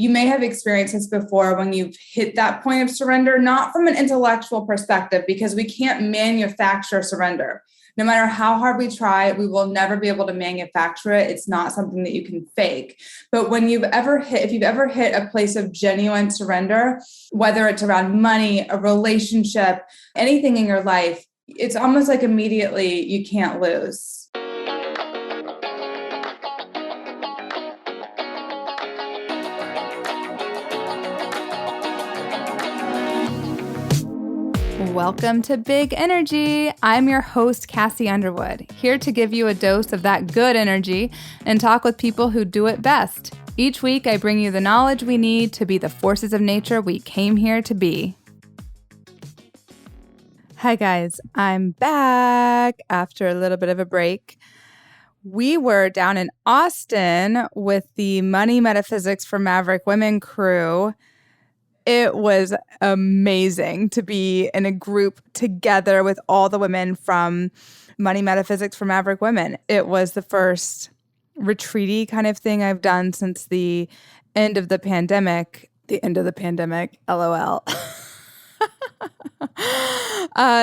You may have experienced this before when you've hit that point of surrender, not from an intellectual perspective, because we can't manufacture surrender. No matter how hard we try, we will never be able to manufacture it. It's not something that you can fake. But if you've ever hit a place of genuine surrender, whether it's around money, a relationship, anything in your life, it's almost like immediately you can't lose. Welcome to Big Energy. I'm your host, Kassi Underwood, here to give you a dose of that good energy and talk with people who do it best. Each week, I bring you the knowledge we need to be the forces of nature we came here to be. Hi guys, I'm back after a little bit of a break. We were down in Austin with the Money Metaphysics for Maverick Women crew. It was amazing to be in a group together with all the women from Money Metaphysics for Maverick Women. It was the first retreaty kind of thing I've done since the end of the pandemic. LOL.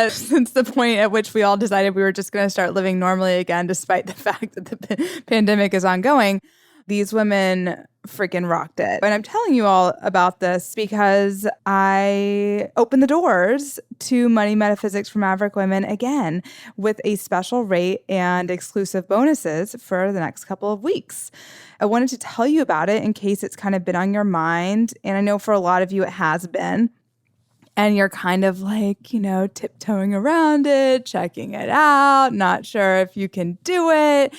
Since the point at which we all decided we were just going to start living normally again, despite the fact that the pandemic is ongoing. These women freaking rocked it. And I'm telling you all about this because I opened the doors to Money Metaphysics for Maverick Women again with a special rate and exclusive bonuses for the next couple of weeks. I wanted to tell you about it in case it's kind of been on your mind. And I know for a lot of you it has been. And you're kind of like, tiptoeing around it, checking it out, not sure if you can do it.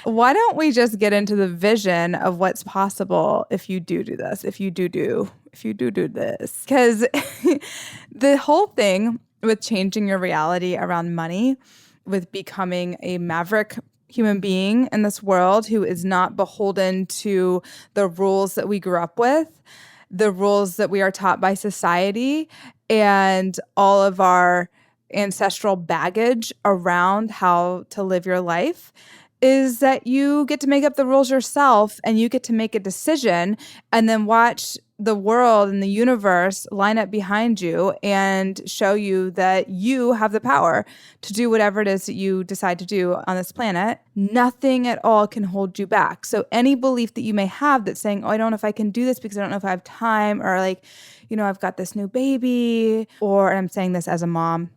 Why don't we just get into the vision of what's possible if you do this, if you do this? Because the whole thing with changing your reality around money, with becoming a maverick human being in this world who is not beholden to the rules that we grew up with, the rules that we are taught by society, and all of our ancestral baggage around how to live your life, is that you get to make up the rules yourself and you get to make a decision and then watch the world and the universe line up behind you and show you that you have the power to do whatever it is that you decide to do on this planet. Nothing at all can hold you back. So any belief that you may have that's saying, I don't know if I can do this because I don't know if I have time, or I've got this new baby, and I'm saying this as a mom,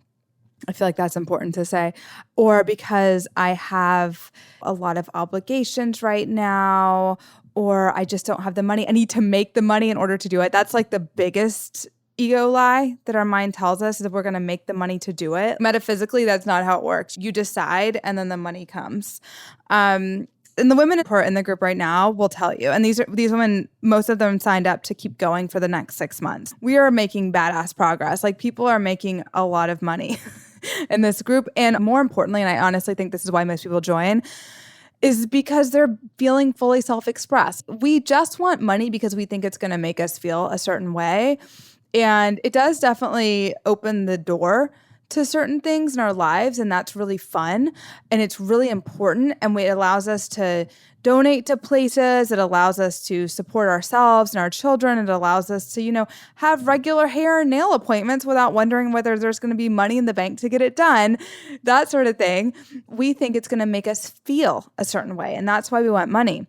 I feel like that's important to say, or because I have a lot of obligations right now, or I just don't have the money. I need to make the money in order to do it. That's like the biggest ego lie that our mind tells us, is that we're going to make the money to do it. Metaphysically, that's not how it works. You decide and then the money comes. And the women who are in the group right now will tell you, and these women, most of them signed up to keep going for the next 6 months. We are making badass progress. Like, people are making a lot of money in this group. And more importantly, and I honestly think this is why most people join, is because they're feeling fully self-expressed. We just want money because we think it's going to make us feel a certain way. And it does definitely open the door to certain things in our lives, and that's really fun, and it's really important, and it allows us to donate to places, it allows us to support ourselves and our children, it allows us to, have regular hair and nail appointments without wondering whether there's going to be money in the bank to get it done, that sort of thing. We think it's going to make us feel a certain way, and that's why we want money.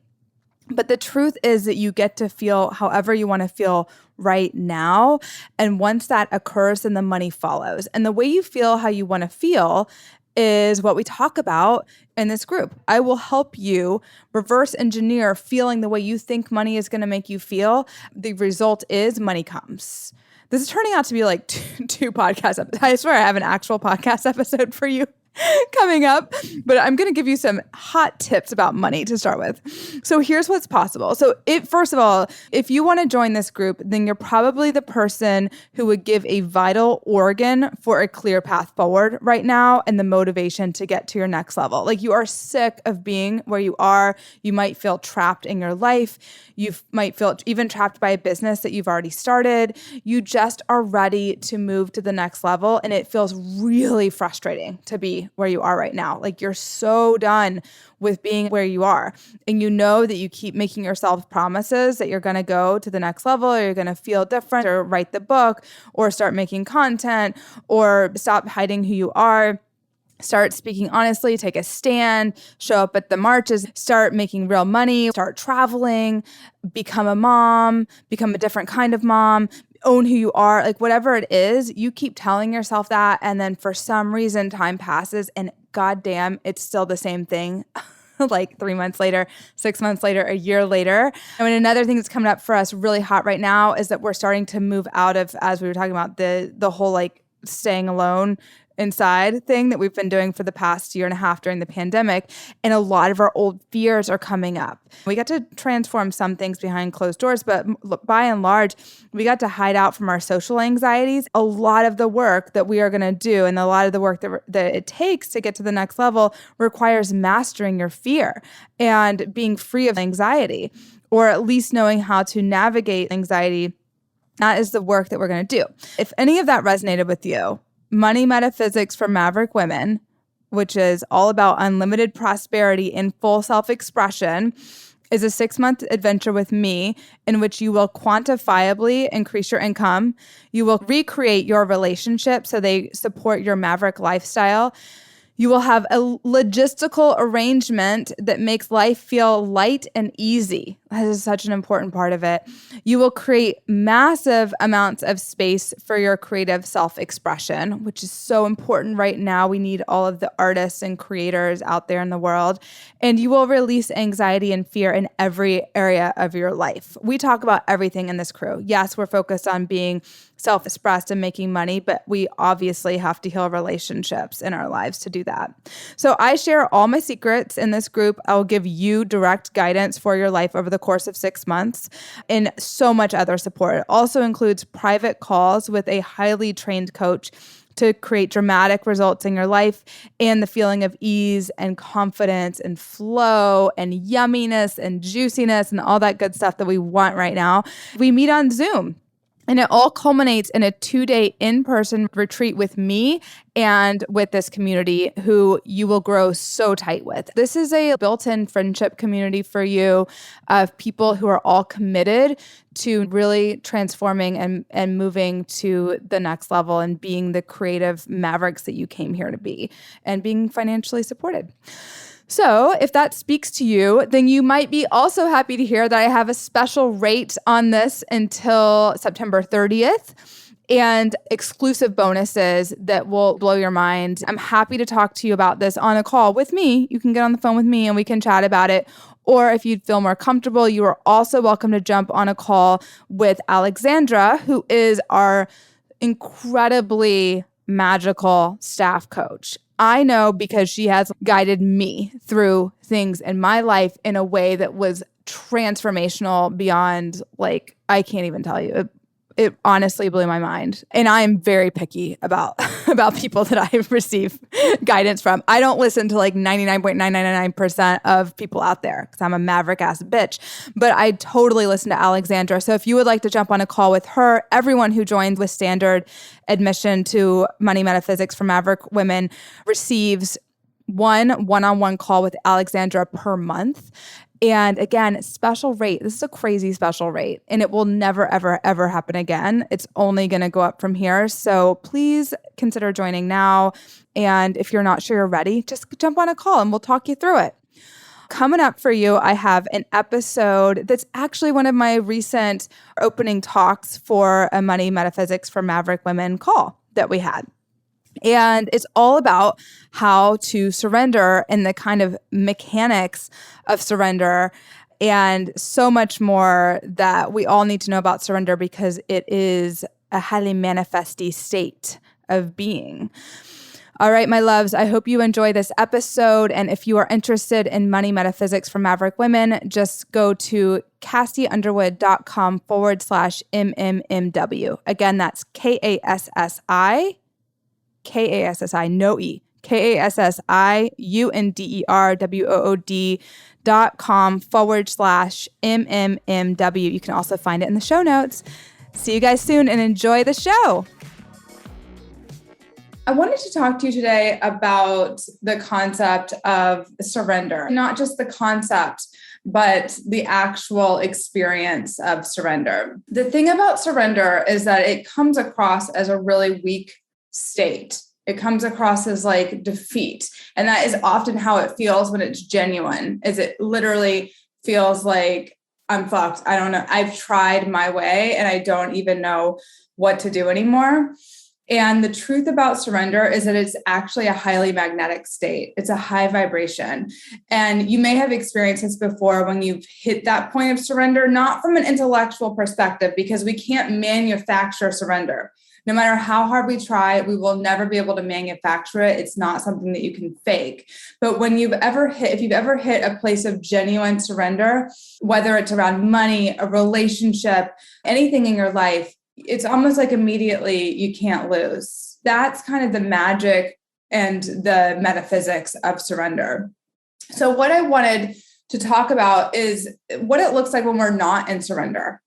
But the truth is that you get to feel however you want to feel right now. And once that occurs, then the money follows. And the way you feel how you want to feel is what we talk about in this group. I will help you reverse engineer feeling the way you think money is going to make you feel. The result is money comes. This is turning out to be like two podcast episodes. I swear I have an actual podcast episode for you coming up, but I'm going to give you some hot tips about money to start with. So here's what's possible. So first of all, if you want to join this group, then you're probably the person who would give a vital organ for a clear path forward right now and the motivation to get to your next level. Like, you are sick of being where you are. You might feel trapped in your life. You might feel even trapped by a business that you've already started. You just are ready to move to the next level, and it feels really frustrating to be be where you are right now. Like, you're so done with being where you are. And you know that you keep making yourself promises that you're going to go to the next level, or you're going to feel different, or write the book, or start making content, or stop hiding who you are. Start speaking honestly, take a stand, show up at the marches, start making real money, start traveling, become a mom, become a different kind of mom, own who you are, like whatever it is, you keep telling yourself that. And then for some reason, time passes and goddamn, it's still the same thing. Like 3 months later, 6 months later, a year later. I mean, another thing that's coming up for us really hot right now is that we're starting to move out of, as we were talking about, the whole like staying alone inside thing that we've been doing for the past year and a half during the pandemic. And a lot of our old fears are coming up. We got to transform some things behind closed doors, but by and large, we got to hide out from our social anxieties. A lot of the work that we are going to do and a lot of the work that it takes to get to the next level requires mastering your fear and being free of anxiety, or at least knowing how to navigate anxiety. That is the work that we're going to do. If any of that resonated with you, Money Metaphysics for Maverick Women, which is all about unlimited prosperity in full self-expression, is a 6-month adventure with me in which you will quantifiably increase your income. You will recreate your relationship so they support your Maverick lifestyle. You will have a logistical arrangement that makes life feel light and easy. That is such an important part of it. You will create massive amounts of space for your creative self-expression, which is so important right now. We need all of the artists and creators out there in the world. And you will release anxiety and fear in every area of your life. We talk about everything in this crew. Yes, we're focused on being self-expressed and making money, but we obviously have to heal relationships in our lives to do that. So I share all my secrets in this group. I'll give you direct guidance for your life over the course of 6 months and so much other support. It also includes private calls with a highly trained coach to create dramatic results in your life and the feeling of ease and confidence and flow and yumminess and juiciness and all that good stuff that we want right now. We meet on Zoom. And it all culminates in a 2-day in-person retreat with me and with this community who you will grow so tight with. This is a built-in friendship community for you of people who are all committed to really transforming and moving to the next level and being the creative mavericks that you came here to be and being financially supported. So if that speaks to you, then you might be also happy to hear that I have a special rate on this until September 30th and exclusive bonuses that will blow your mind. I'm happy to talk to you about this on a call with me. You can get on the phone with me and we can chat about it. Or if you'd feel more comfortable, you are also welcome to jump on a call with Alexandra, who is our incredibly magical staff coach. I know because she has guided me through things in my life in a way that was transformational beyond, like, I can't even tell you. It honestly blew my mind. And I am very picky about people that I receive guidance from. I don't listen to like 99.999% of people out there because I'm a maverick ass bitch. But I totally listen to Alexandra. So if you would like to jump on a call with her, everyone who joins with standard admission to Money Metaphysics for Maverick Women receives one-on-one call with Alexandra per month. And again, special rate. This is a crazy special rate and it will never, ever, ever happen again. It's only going to go up from here. So please consider joining now. And if you're not sure you're ready, just jump on a call and we'll talk you through it. Coming up for you, I have an episode that's actually one of my recent opening talks for a Money Metaphysics for Maverick Women call that we had. And it's all about how to surrender and the kind of mechanics of surrender and so much more that we all need to know about surrender because it is a highly manifesty state of being. All right, my loves, I hope you enjoy this episode. And if you are interested in Money Metaphysics for Maverick Women, just go to KassiUnderwood.com/MMMW. Again, that's KASSI, no E, KassiUnderwood.com/MMMW. You can also find it in the show notes. See you guys soon and enjoy the show. I wanted to talk to you today about the concept of surrender, not just the concept, but the actual experience of surrender. The thing about surrender is that it comes across as a really weak state. It comes across as like defeat. And that is often how it feels when it's genuine, is it literally feels like I'm fucked. I don't know. I've tried my way and I don't even know what to do anymore. And the truth about surrender is that it's actually a highly magnetic state. It's a high vibration. And you may have experienced this before when you've hit that point of surrender, not from an intellectual perspective, because we can't manufacture surrender. No matter how hard we try, we will never be able to manufacture it. It's not something that you can fake. But if you've ever hit a place of genuine surrender, whether it's around money, a relationship, anything in your life, it's almost like immediately you can't lose. That's kind of the magic and the metaphysics of surrender. So what I wanted to talk about is what it looks like when we're not in surrender.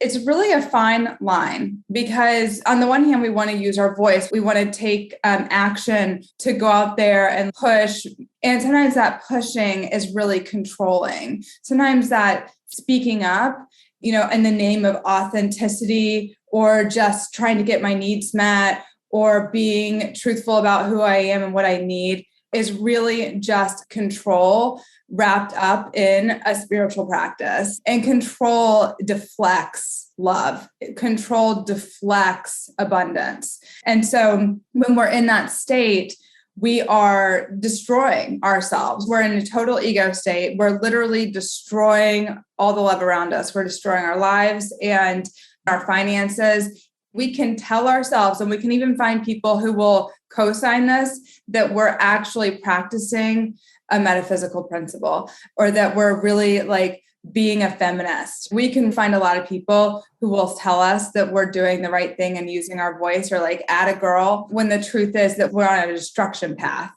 It's really a fine line because on the one hand, we want to use our voice. We want to take action to go out there and push. And sometimes that pushing is really controlling. Sometimes that speaking up, in the name of authenticity or just trying to get my needs met or being truthful about who I am and what I need is really just control wrapped up in a spiritual practice. And control deflects love. Control deflects abundance. And so when we're in that state, we are destroying ourselves. We're in a total ego state. We're literally destroying all the love around us. We're destroying our lives and our finances. We can tell ourselves, and we can even find people who will co-sign this, that we're actually practicing a metaphysical principle or that we're really like being a feminist. We can find a lot of people who will tell us that we're doing the right thing and using our voice or like add a girl when the truth is that we're on a destruction path.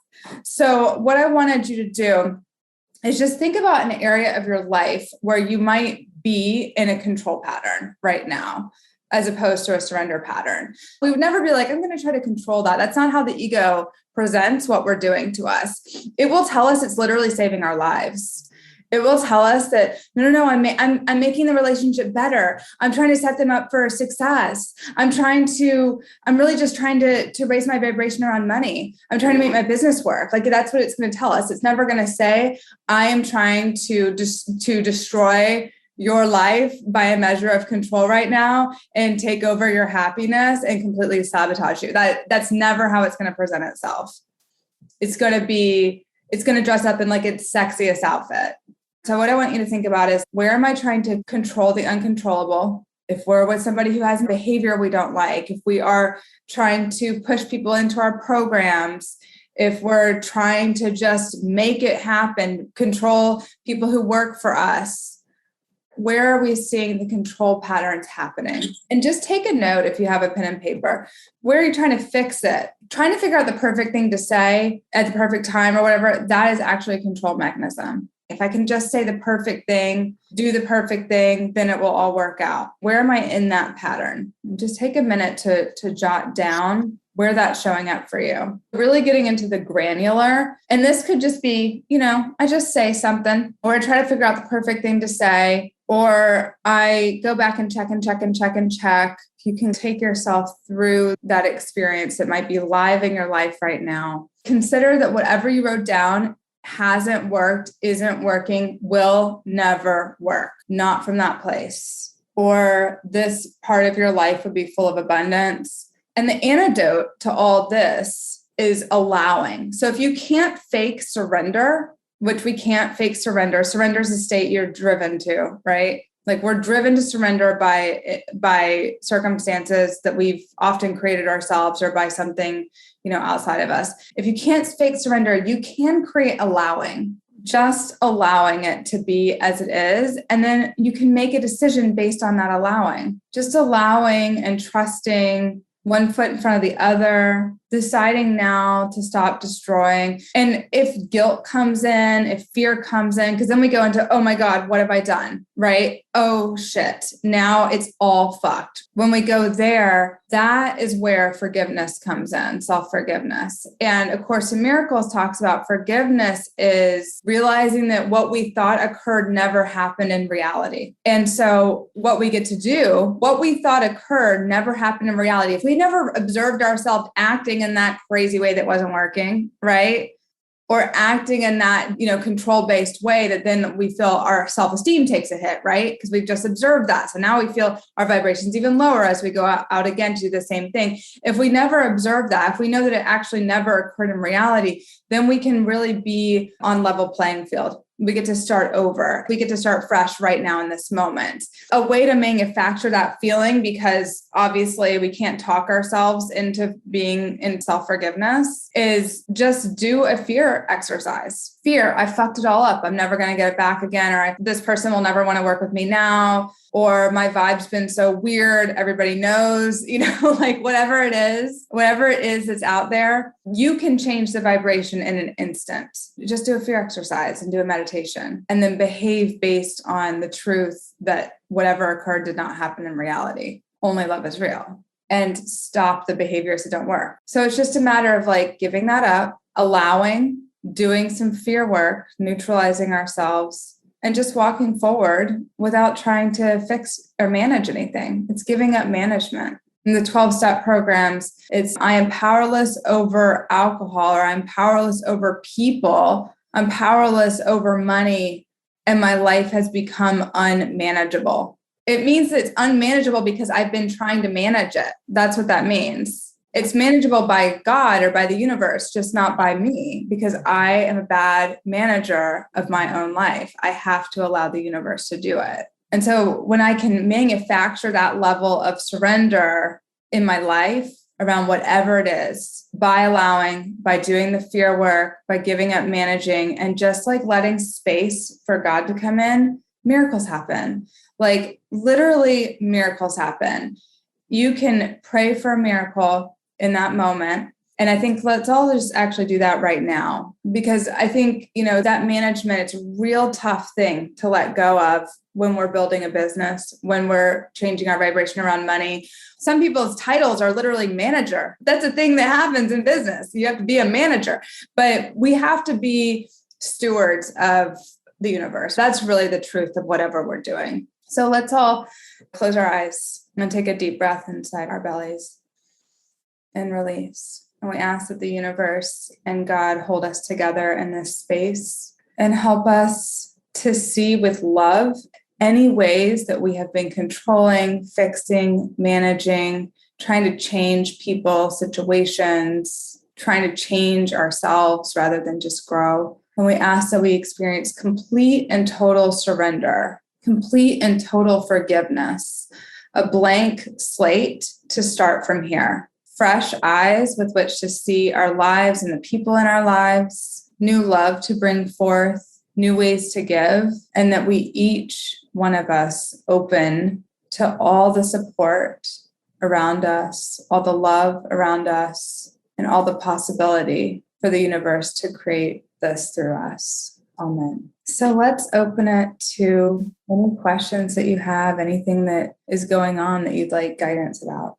So what I wanted you to do is just think about an area of your life where you might be in a control pattern right now, as opposed to a surrender pattern. We would never be like, I'm going to try to control that. That's not how the ego presents what we're doing to us. It will tell us it's literally saving our lives. It will tell us that, no, I'm making the relationship better. I'm trying to set them up for success. I'm really just trying to raise my vibration around money. I'm trying to make my business work. Like that's what it's going to tell us. It's never going to say, I am trying to destroy your life by a measure of control right now and take over your happiness and completely sabotage you. That's never how it's going to present itself. It's going to dress up in like its sexiest outfit. So what I want you to think about is, where am I trying to control the uncontrollable? If we're with somebody who has behavior we don't like, if we are trying to push people into our programs, if we're trying to just make it happen, control people who work for us, where are we seeing the control patterns happening? And just take a note if you have a pen and paper. Where are you trying to fix it? Trying to figure out the perfect thing to say at the perfect time or whatever, that is actually a control mechanism. If I can just say the perfect thing, do the perfect thing, then it will all work out. Where am I in that pattern? Just take a minute to jot down where that's showing up for you. Really getting into the granular. And this could just be, I just say something, or I try to figure out the perfect thing to say, or I go back and check and check and check and check. You can take yourself through that experience that might be live in your life right now. Consider that whatever you wrote down hasn't worked, isn't working, will never work. Not from that place. Or this part of your life would be full of abundance. And the antidote to all this is allowing. So if you can't fake surrender, which we can't fake surrender. Surrender is a state you're driven to, right? Like we're driven to surrender by circumstances that we've often created ourselves or by something, outside of us. If you can't fake surrender, you can create allowing, just allowing it to be as it is. And then you can make a decision based on that allowing, just allowing and trusting, one foot in front of the other. deciding now to stop destroying. And if guilt comes in, if fear comes in, because then we go into, oh my God, what have I done? Right? Oh shit. Now it's all fucked. When we go there, that is where forgiveness comes in, self-forgiveness. And A Course in Miracles talks about forgiveness is realizing that what we thought occurred never happened in reality. And so what we get to do, what we thought occurred never happened in reality. If we never observed ourselves acting in that crazy way that wasn't working, right? Or acting in that, control-based way, that then we feel our self-esteem takes a hit, right? Because we've just observed that. So now we feel our vibrations even lower as we go out again to do the same thing. If we never observe that, if we know that it actually never occurred in reality, then we can really be on level playing field. We get to start over. We get to start fresh right now in this moment. A way to manufacture that feeling, because obviously we can't talk ourselves into being in self-forgiveness, is just do a fear exercise. Fear, I fucked it all up. I'm never going to get it back again. Or this person will never want to work with me now. Or my vibe's been so weird. Everybody knows, like whatever it is that's out there, you can change the vibration in an instant. Just do a fear exercise and do a meditation, and then behave based on the truth that whatever occurred did not happen in reality. Only love is real. And stop the behaviors that don't work. So it's just a matter of like giving that up, allowing, doing some fear work, neutralizing ourselves, and just walking forward without trying to fix or manage anything. It's giving up management. In the 12-step programs, it's I am powerless over alcohol, or I'm powerless over people. I'm powerless over money, and my life has become unmanageable. It means that it's unmanageable because I've been trying to manage it. That's what that means. It's manageable by God or by the universe, just not by me, because I am a bad manager of my own life. I have to allow the universe to do it. And so when I can manufacture that level of surrender in my life around whatever it is, by allowing, by doing the fear work, by giving up managing, and just like letting space for God to come in, miracles happen. Like literally miracles happen. You can pray for a miracle in that moment. And I think let's all just actually do that right now, because I think, that management, it's a real tough thing to let go of when we're building a business, when we're changing our vibration around money. Some people's titles are literally manager. That's a thing that happens in business. You have to be a manager, but we have to be stewards of the universe. That's really the truth of whatever we're doing. So let's all close our eyes and take a deep breath inside our bellies and release. And we ask that the universe and God hold us together in this space and help us to see with love any ways that we have been controlling, fixing, managing, trying to change people, situations, trying to change ourselves rather than just grow. And we ask that we experience complete and total surrender, complete and total forgiveness, a blank slate to start from here. Fresh eyes with which to see our lives and the people in our lives, new love to bring forth, new ways to give, and that we each one of us open to all the support around us, all the love around us, and all the possibility for the universe to create this through us. Amen. So let's open it to any questions that you have, anything that is going on that you'd like guidance about.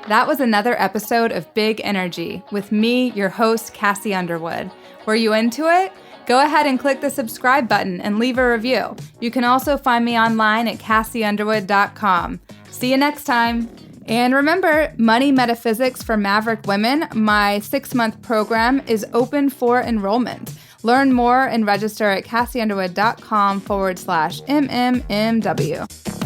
That was another episode of Big Energy with me, your host, Kassi Underwood. Were you into it? Go ahead and click the subscribe button and leave a review. You can also find me online at KassiUnderwood.com. See you next time. And remember, Money Metaphysics for Maverick Women, my 6-month program, is open for enrollment. Learn more and register at KassiUnderwood.com/MMMW.